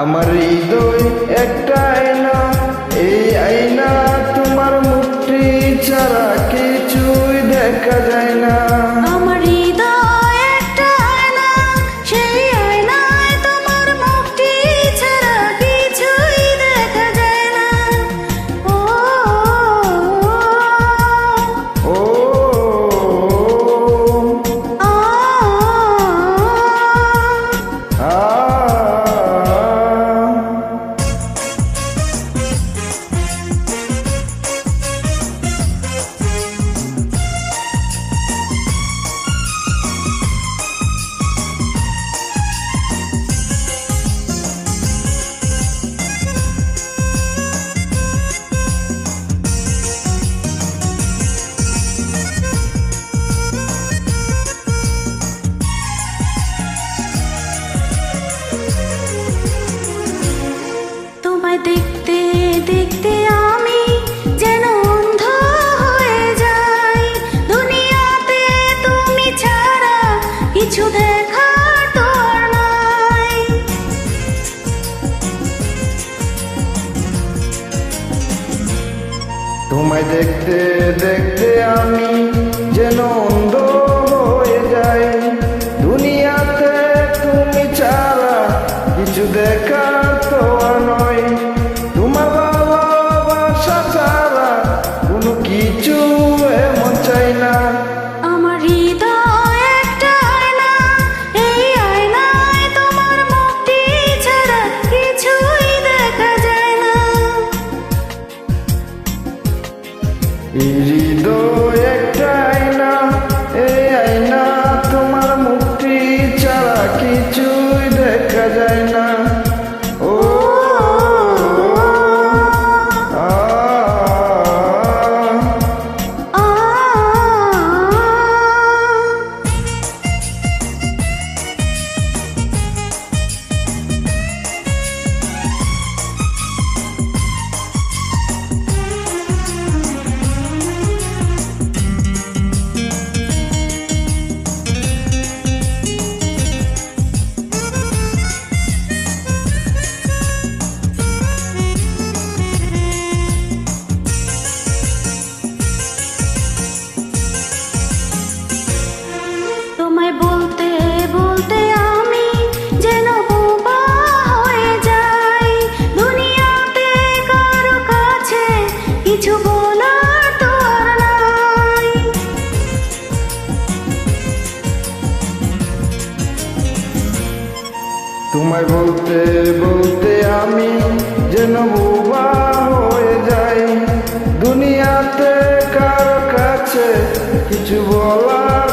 আমার হৃদয় একটা আয়না, এই আয়না তোমার মুক্তি ছাড়া কিছুই দেখা যায় না। আমার হৃদয় একটা আয়না, সেই আয়নায় তোমার মুখটি ছাড়া কিছুই দেখা যায় না। ও ও আ আ তোমায় দেখতে দেখতে আমি যেন অন্ধ হয়ে যাই। দুনিয়াতে তুমি ছাড়া কিছু দেখার তো আর নাই। তোমায় দেখতে দেখতে আমি যেন অন্ধ হয়ে যাই। দুনিয়াতে তুমি ছাড়া কিছু দেখার তো আর নয়। তোমার ভালোবাসা ছাড়া কোনো কিছু এমন চাই না। আমার হৃদয় একটা আয়না, এই আয়নায় তোমার মুখটি ছাড়া কিছুই দেখা যায় না। এই হৃদয় একটা আয়না, এই আয়না তোমার মুক্তি ছাড়া কিছুই দেখা যায় না। ও আ আ তোমায় বলতে বলতে আমি যেন বোবা হয়ে যাই। দুনিয়াতে কারো কাছে কিছু বলার তো আর নাই। তোমায় বলতে বলতে আমি যেন বোবা হয়ে যাই। দুনিয়াতে কারো কাছে কিছু বলার